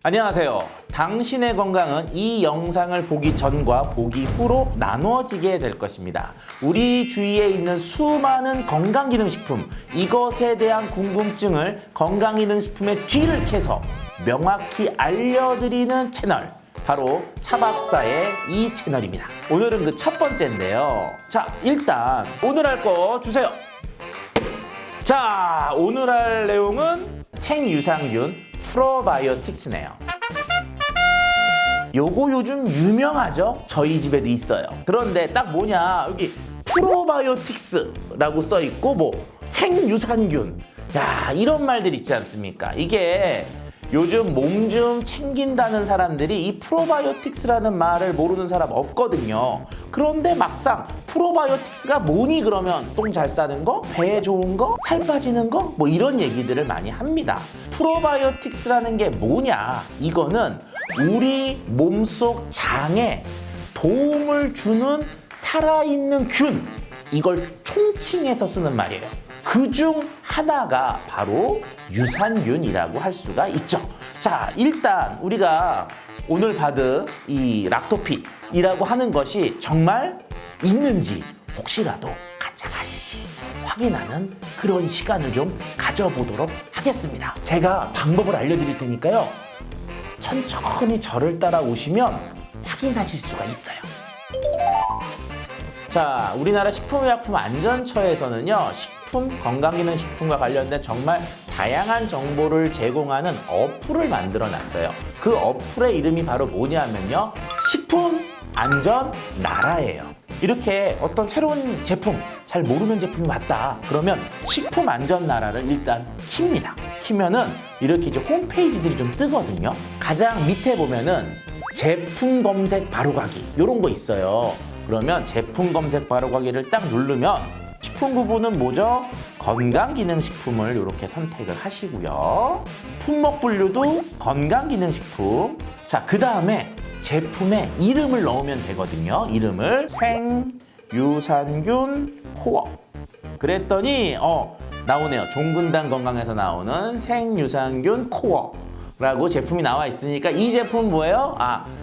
안녕하세요. 당신의 건강은 이 영상을 보기 전과 보기 후로 나누어지게 될 것입니다. 우리 주위에 있는 수많은 건강기능식품, 이것에 대한 궁금증을 건강기능식품의 뒤를 캐서 명확히 알려드리는 채널, 바로 차박사의 이 채널입니다. 오늘은 그 첫 번째인데요. 자, 일단 오늘 할 거 주세요. 자, 오늘 할 내용은 생유산균 프로바이오틱스네요. 요거 요즘 유명하죠? 저희 집에도 있어요. 그런데 딱 뭐냐, 여기 프로바이오틱스라고 써 있고 뭐 생유산균, 야, 이런 말들 있지 않습니까? 이게 요즘 몸 좀 챙긴다는 사람들이 이 프로바이오틱스라는 말을 모르는 사람 없거든요. 그런데 막상 프로바이오틱스가 뭐니 그러면 똥 잘 싸는 거? 배에 좋은 거? 살 빠지는 거? 뭐 이런 얘기들을 많이 합니다. 프로바이오틱스라는 게 뭐냐? 이거는 우리 몸속 장에 도움을 주는 살아있는 균, 이걸 총칭해서 쓰는 말이에요. 그중 하나가 바로 유산균이라고 할 수가 있죠. 자, 일단 우리가 오늘 받은 이 락토핏이라고 하는 것이 정말 있는지 혹시라도 가짜가 아닐지 확인하는 그런 시간을 좀 가져보도록 하겠습니다. 제가 방법을 알려드릴 테니까요, 천천히 저를 따라오시면 확인하실 수가 있어요. 자, 우리나라 식품의약품안전처에서는요, 식품 건강기능식품과 관련된 정말 다양한 정보를 제공하는 어플을 만들어 놨어요. 그 어플의 이름이 바로 뭐냐면요, 식품안전나라예요. 이렇게 어떤 새로운 제품, 잘 모르는 제품이 왔다 그러면 식품안전나라를 일단 킵니다. 키면은 이렇게 이제 홈페이지들이 좀 뜨거든요. 가장 밑에 보면은 제품 검색 바로가기 이런 거 있어요. 그러면 제품 검색 바로가기를 딱 누르면 식품 부분은 뭐죠? 건강기능식품을 이렇게 선택을 하시고요. 품목 분류도 건강기능식품. 자, 그 다음에 제품에 이름을 넣으면 되거든요. 이름을 생유산균 코어. 그랬더니 나오네요. 종근당 건강에서 나오는 생유산균 코어 라고 제품이 나와 있으니까 이 제품은 뭐예요?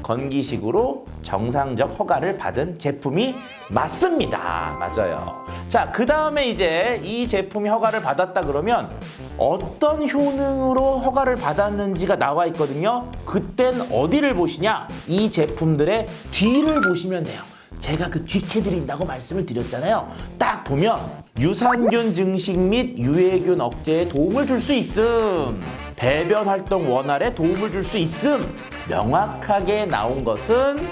건기식으로 정상적 허가를 받은 제품이 맞습니다. 맞아요. 자, 그 다음에 이제 이 제품이 허가를 받았다 그러면 어떤 효능으로 허가를 받았는지가 나와 있거든요. 그땐 어디를 보시냐? 이 제품들의 뒤를 보시면 돼요. 제가 그 뒤캐드린다고 말씀을 드렸잖아요. 딱 보면 유산균 증식 및 유해균 억제에 도움을 줄 수 있음, 배변 활동 원활에 도움을 줄 수 있음. 명확하게 나온 것은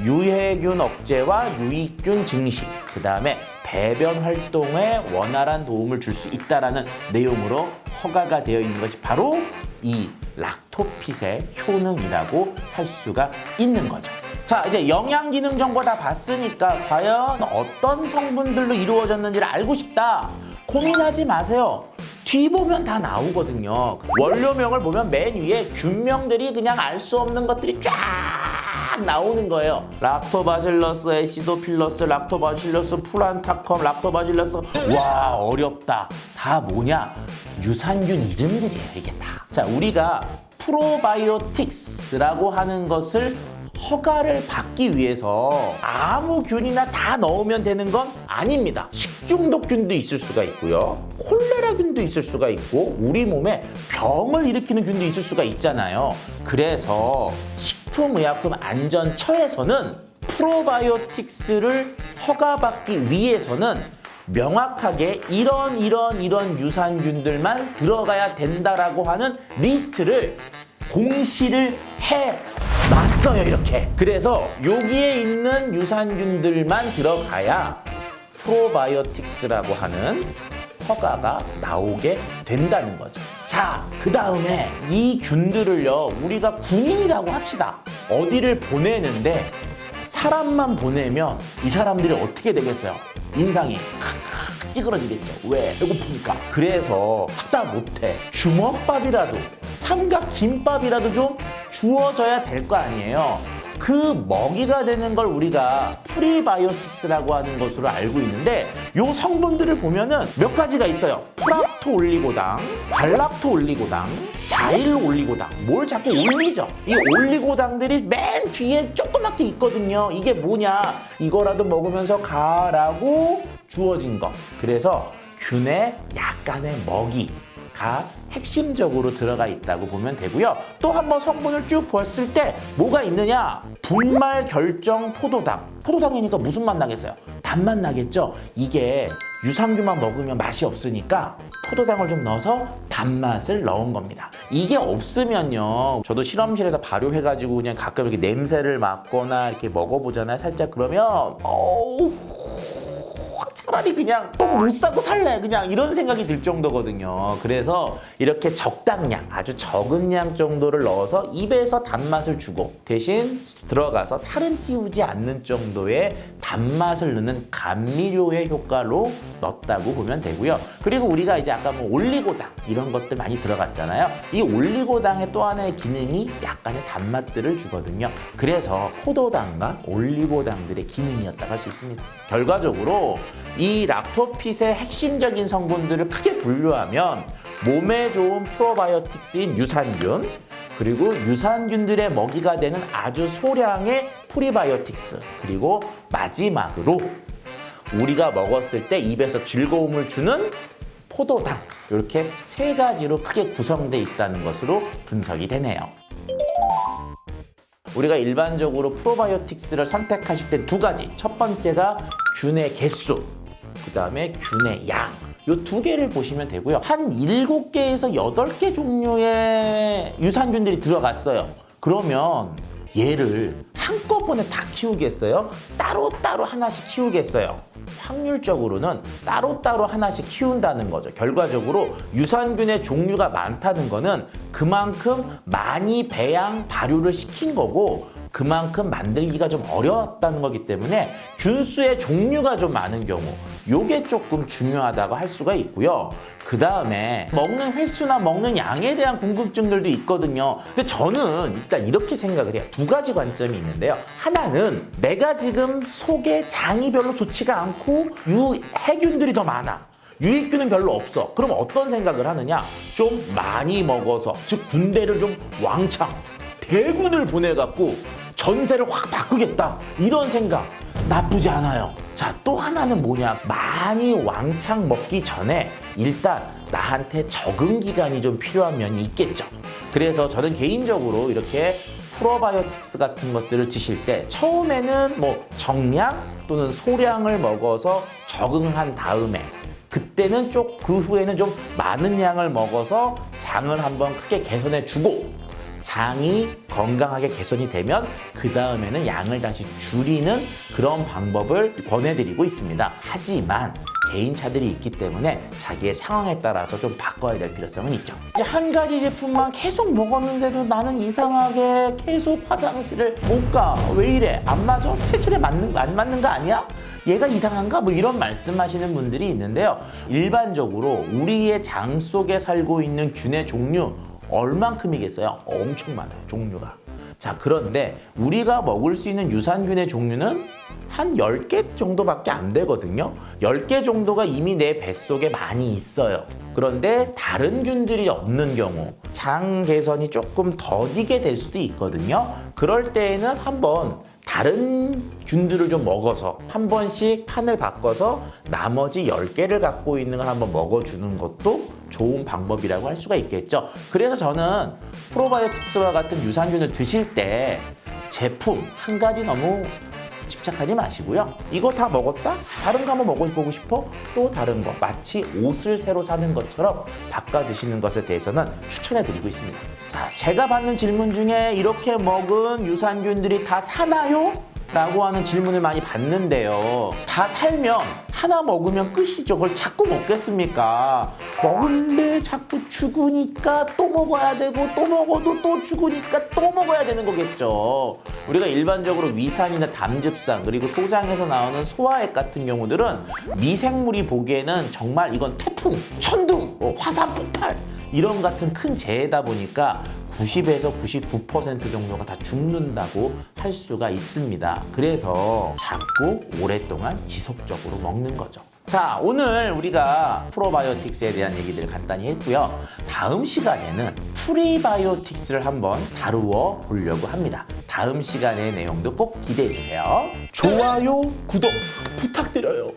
유해균 억제와 유익균 증식, 그 다음에 배변 활동에 원활한 도움을 줄 수 있다라는 내용으로 허가가 되어 있는 것이 바로 이 락토핏의 효능이라고 할 수가 있는 거죠. 자, 이제 영양기능 정보 다 봤으니까 과연 어떤 성분들로 이루어졌는지를 알고 싶다, 고민하지 마세요. 뒤 보면 다 나오거든요. 원료명을 보면 맨 위에 균명들이 그냥 알 수 없는 것들이 쫙 나오는 거예요. 락토바실러스 애시도필러스, 락토바실러스 플란타컴, 락토바실러스. 와, 어렵다. 다 뭐냐? 유산균 이름들이에요, 이게 다. 자, 우리가 프로바이오틱스라고 하는 것을 허가를 받기 위해서 아무 균이나 다 넣으면 되는 건 아닙니다. 식중독균도 있을 수가 있고요, 콜레라균도 있을 수가 있고, 우리 몸에 병을 일으키는 균도 있을 수가 있잖아요. 그래서 식품의약품안전처에서는 프로바이오틱스를 허가받기 위해서는 명확하게 이런 유산균들만 들어가야 된다라고 하는 리스트를 공시를 해놨어요, 이렇게. 그래서 여기에 있는 유산균들만 들어가야 프로바이오틱스라고 하는 허가가 나오게 된다는 거죠. 자, 그 다음에 이 균들을요, 우리가 군인이라고 합시다. 어디를 보내는데 사람만 보내면 이 사람들이 어떻게 되겠어요? 인상이 찌그러지겠죠. 왜? 배고프니까. 그래서 하다 못해 주먹밥이라도, 삼각 김밥이라도 좀 주어져야 될 거 아니에요. 그 먹이가 되는 걸 우리가 프리바이오틱스라고 하는 것으로 알고 있는데 요 성분들을 보면은 몇 가지가 있어요. 프락토 올리고당, 갈락토 올리고당, 자일 올리고당. 뭘 자꾸 올리죠? 이 올리고당들이 맨 뒤에 조그맣게 있거든요. 이게 뭐냐? 이거라도 먹으면서 가라고 주어진 거. 그래서 균의 약간의 먹이가 핵심적으로 들어가 있다고 보면 되고요. 또 한번 성분을 쭉 봤을 때 뭐가 있느냐? 분말 결정 포도당. 포도당이니까 무슨 맛 나겠어요? 단맛 나겠죠? 이게 유산균만 먹으면 맛이 없으니까 포도당을 좀 넣어서 단맛을 넣은 겁니다. 이게 없으면요. 저도 실험실에서 발효해가지고 그냥 가끔 이렇게 냄새를 맡거나 이렇게 먹어보잖아요. 살짝 그러면 차라리 그냥 못 사고 살래 그냥 이런 생각이 들 정도거든요. 그래서 이렇게 적당량, 아주 적은 양 정도를 넣어서 입에서 단맛을 주고 대신 들어가서 살은 찌우지 않는 정도의 단맛을 넣는 감미료의 효과로 넣었다고 보면 되고요. 그리고 우리가 이제 아까 뭐 올리고당 이런 것들 많이 들어갔잖아요. 이 올리고당의 또 하나의 기능이 약간의 단맛들을 주거든요. 그래서 포도당과 올리고당들의 기능이었다고 할 수 있습니다. 결과적으로 이 락토핏의 핵심적인 성분들을 크게 분류하면 몸에 좋은 프로바이오틱스인 유산균, 그리고 유산균들의 먹이가 되는 아주 소량의 프리바이오틱스, 그리고 마지막으로 우리가 먹었을 때 입에서 즐거움을 주는 포도당, 이렇게 세 가지로 크게 구성되어 있다는 것으로 분석이 되네요. 우리가 일반적으로 프로바이오틱스를 선택하실 때 두 가지. 첫 번째가 균의 개수, 그 다음에 균의 양. 이 두 개를 보시면 되고요. 한 7개에서 8개 종류의 유산균들이 들어갔어요. 그러면 얘를 한꺼번에 다 키우겠어요? 따로따로 하나씩 키우겠어요? 확률적으로는 따로따로 하나씩 키운다는 거죠. 결과적으로 유산균의 종류가 많다는 거는 그만큼 많이 배양, 발효를 시킨 거고 그만큼 만들기가 좀 어려웠다는 거기 때문에 균수의 종류가 좀 많은 경우 요게 조금 중요하다고 할 수가 있고요. 그 다음에 먹는 횟수나 먹는 양에 대한 궁금증들도 있거든요. 근데 저는 일단 이렇게 생각을 해요. 두 가지 관점이 있는데요. 하나는 내가 지금 속에 장이 별로 좋지가 않고 유해균들이 더 많아. 유익균은 별로 없어. 그럼 어떤 생각을 하느냐? 좀 많이 먹어서, 즉 군대를 좀 왕창 대군을 보내갖고 전세를 확 바꾸겠다, 이런 생각 나쁘지 않아요. 자, 또 하나는 뭐냐? 많이 왕창 먹기 전에 일단 나한테 적응 기간이 좀 필요한 면이 있겠죠. 그래서 저는 개인적으로 이렇게 프로바이오틱스 같은 것들을 드실 때 처음에는 뭐 정량 또는 소량을 먹어서 적응을 한 다음에 그때는 그 후에는 좀 많은 양을 먹어서 장을 한번 크게 개선해 주고 장이 건강하게 개선이 되면 그 다음에는 양을 다시 줄이는 그런 방법을 권해드리고 있습니다. 하지만 개인차들이 있기 때문에 자기의 상황에 따라서 좀 바꿔야 될 필요성은 있죠. 이제 한 가지 제품만 계속 먹었는데도 나는 이상하게 계속 화장실을 못 가. 왜 이래? 안 맞아? 체질에 안 맞는 거 아니야? 얘가 이상한가? 뭐 이런 말씀하시는 분들이 있는데요. 일반적으로 우리의 장 속에 살고 있는 균의 종류 얼만큼이겠어요? 엄청 많아요, 종류가. 자, 그런데 우리가 먹을 수 있는 유산균의 종류는 한 10개 정도밖에 안 되거든요. 10개 정도가 이미 내 뱃속에 많이 있어요. 그런데 다른 균들이 없는 경우 장 개선이 조금 더디게 될 수도 있거든요. 그럴 때에는 한번 다른 균들을 좀 먹어서 한 번씩 판을 바꿔서 나머지 10개를 갖고 있는 걸 한번 먹어주는 것도 좋은 방법이라고 할 수가 있겠죠. 그래서 저는 프로바이오틱스와 같은 유산균을 드실 때 제품 한 가지 너무 집착하지 마시고요. 이거 다 먹었다? 다른 거 한번 먹어보고 싶어? 또 다른 거. 마치 옷을 새로 사는 것처럼 바꿔 드시는 것에 대해서는 추천해드리고 있습니다. 자, 제가 받는 질문 중에 이렇게 먹은 유산균들이 다 사나요? 라고 하는 질문을 많이 받는데요. 다 살면 하나 먹으면 끝이죠. 그걸 자꾸 먹겠습니까? 먹는데 자꾸 죽으니까 또 먹어야 되고 또 먹어도 또 죽으니까 또 먹어야 되는 거겠죠. 우리가 일반적으로 위산이나 담즙산 그리고 소장에서 나오는 소화액 같은 경우들은 미생물이 보기에는 정말 이건 태풍, 천둥, 화산 폭발 이런 같은 큰 재해다 보니까 90에서 99% 정도가 다 죽는다고 할 수가 있습니다. 그래서 자꾸 오랫동안 지속적으로 먹는 거죠. 자, 오늘 우리가 프로바이오틱스에 대한 얘기들을 간단히 했고요. 다음 시간에는 프리바이오틱스를 한번 다루어 보려고 합니다. 다음 시간의 내용도 꼭 기대해 주세요. 좋아요, 구독 부탁드려요.